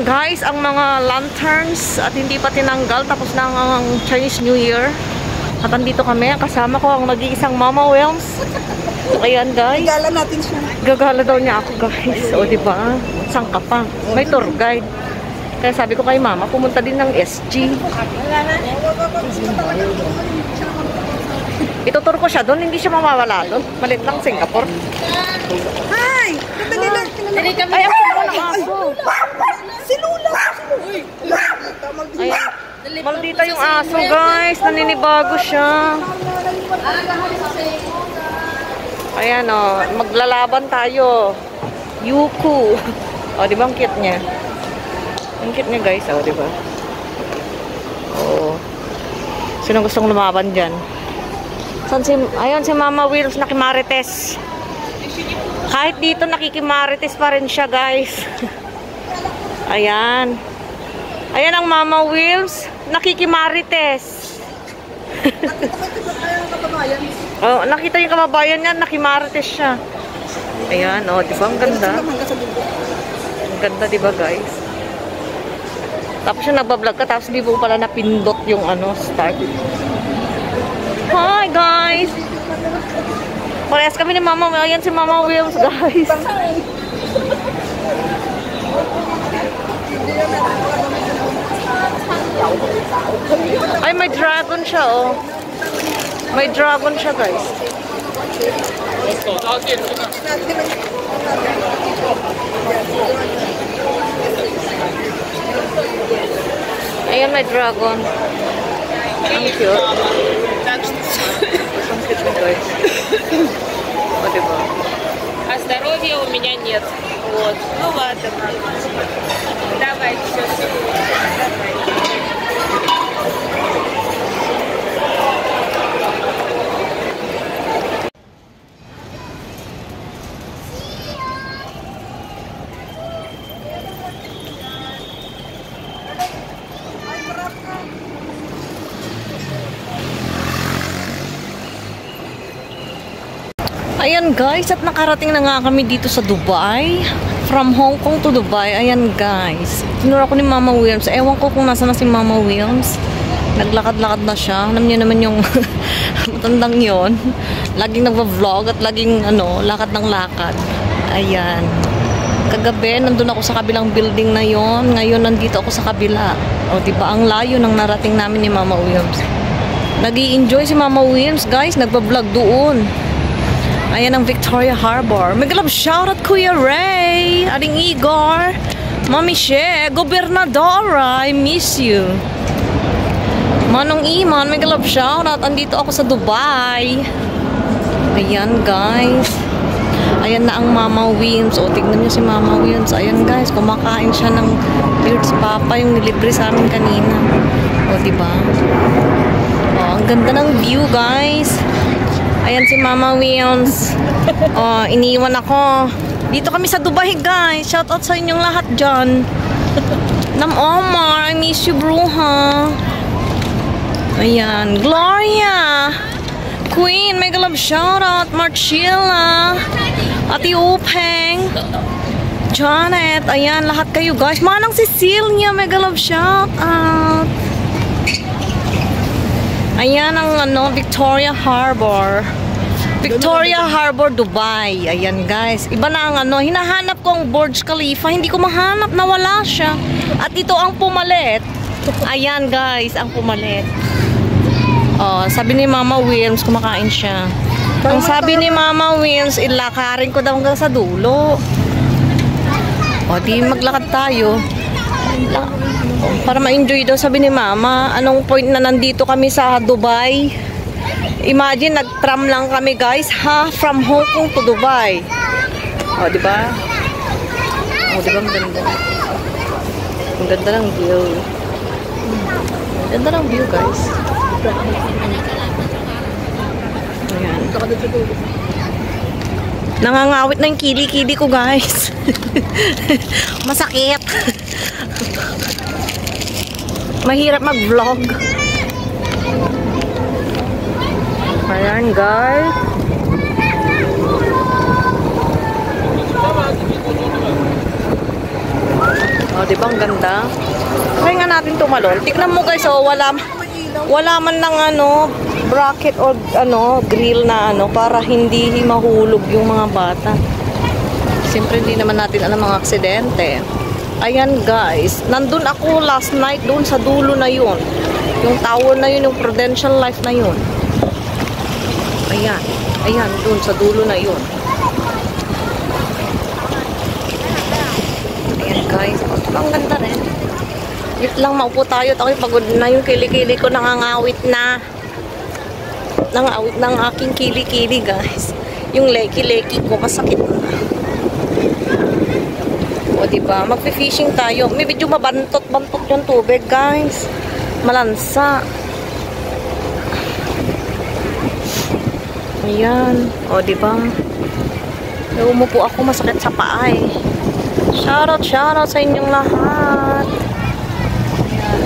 Guys, ang mga lanterns at hindi pa tinanggal, tapos na ang Chinese New Year. At andito kami, kasama ko ang nag-iisang Mama Wilms. So, ayan guys. Gagala natin siya. Gagala daw niya ako guys. O diba? Saan ka pa? May tour guide. Kaya sabi ko kay Mama, pumunta din ng SG. Itutur ko siya doon, hindi siya mawawala doon. Malit lang Singapore. Hi! Dali lang. Ay, ako mo ng aso. Si Lula! Ayan. Maldita yung aso guys. Naninibago siya. Ayan o. Maglalaban tayo. Yuku. O, di ba ang cute niya? Ang cute niya guys. O, di ba? Oo. Sino gustong lumaban dyan? Ayun si Mama Wilms nakimarites. Kahit dito nakikimarites pa rin siya guys. Ayan. Ayan ang Mama Wilms nakikimarites. Oh, nakita yung kababayan niya, nakimarites siya. Ayan, oh, di ba ang ganda? Ang ganda, di ba guys? Tapos yung nagbablog ka, tapos di mo pala napindot yung ano, start. Hi guys! Parehas kami ni Mama. Ayan si Mama Wilms guys. Ay, may dragon siya oh. May dragon siya guys. Ayan, may dragon. Ang cute. Ang cute na guys. O, diba? А здоровья у меня нет. Вот. Ну ладно. Давай, все. Давай. Ayan guys, at nakarating na nga kami dito sa Dubai. From Hong Kong to Dubai. Ayan guys. Tinura ko ni Mama Wilms. Ewan ko kung nasa na si Mama Wilms. Naglakad-lakad na siya. Alam niyo naman yung matandang yon. Laging nagva-vlog at laging ano, lakad ng lakad. Ayan. Kagabi, nandun ako sa kabilang building na yon. Ngayon, nandito ako sa kabila. O, diba? Ang layo ng narating namin ni Mama Wilms. Nag-i-enjoy si Mama Wilms, guys. Nagva-vlog doon. Ayan ang Victoria Harbor. Megalab shoutout Kuya Ray, Aling Igor, Mami She, Gobernadora, I miss you. Manong Iman, megalab shoutout. Andito ako sa Dubai. Ayan guys. Ayan na ang Mama Wilms. O, tignan nyo si Mama Wilms. Ayan guys, kumakain siya ng Beards Papa, yung nilibre sa amin kanina. O, diba? O, ang ganda ng view guys. Ayan si Mama Wilms. Oh, iniwan ako. Dito kami sa Dubai, guys. Shout out sa inyong lahat dyan. Nam Omar, I miss you, bruha. Ayan. Gloria. Queen, mega love shout out. Marchilla. Ati Upeng. Janet. Ayan, lahat kayo, guys. Manang Cecilia, mega love shout out. Ayan ang ano, Victoria Harbor. Victoria Harbor, Dubai. Ayan guys. Iba na ang ano, hinahanap ko ang Burj Khalifa. Hindi ko mahanap, nawala siya. At ito ang pumalit. Ayan guys, ang pumalit. Oh, sabi ni Mama Wilms, kumakain siya. Ang sabi ni Mama Wilms, ilakarin ko daw hanggang sa dulo. O, di maglakad tayo. Para ma-enjoy daw, sabi ni Mama. Anong point na nandito kami sa Dubai? Imagine, nag-tram lang kami guys, ha? From Hong Kong to Dubai. O, diba? O, diba? Ang ganda. Ang ganda ng view. Ang ganda ng view, guys. Ayan. Nangangawit na yung kili-kili ko, guys. Masakit. Mahirap mag-vlog. Ayan, guys. Oh, di ba ang ganda? Try nga natin tumalon. Tignan mo guys, oh, wala man ng ano, bracket or ano, grill na ano para hindi mahulog yung mga bata. Siyempre hindi naman natin alam mga aksidente. Ayan guys, nandun ako last night doon sa dulo na yun. Yung tower na yun, yung Prudential Life na yun. Ayan, ayan, doon sa dulo na yun. Ayan guys, ang ganda rin. Wait lang, maupo tayo. Ako'y pagod na yung kilikili ko, nangangawit na. Nangawit ng aking kilikili guys. Yung leki-leki ko, masakit na. O diba, magpi-fishing tayo. May medyo mabantot-bantot yung tubig guys. Malansa. Ayan. O diba, umupo ako, masakit sa paa eh. Shoutout sa inyong lahat. Ayan.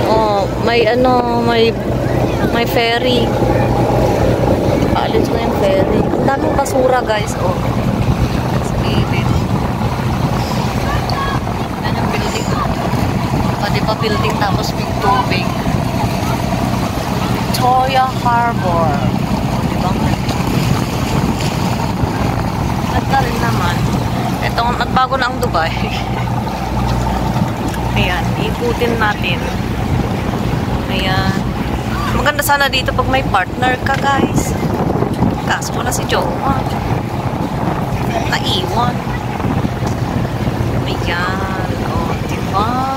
O, may ano, may ferry. Paalis ko yung ferry. Ang daming basura guys. O, sa gilid. Yan yung building. Pwede pa building tapos big tubig. Victoria Harbor. O, diba? Ganda rin naman. Ito, nagbago na ang Dubai. Ayan, ikutin natin. Ayan. Maganda sana dito pag may partner ka, guys. Kaso wala si Jowa. Naiwan. Ayan. O, diba?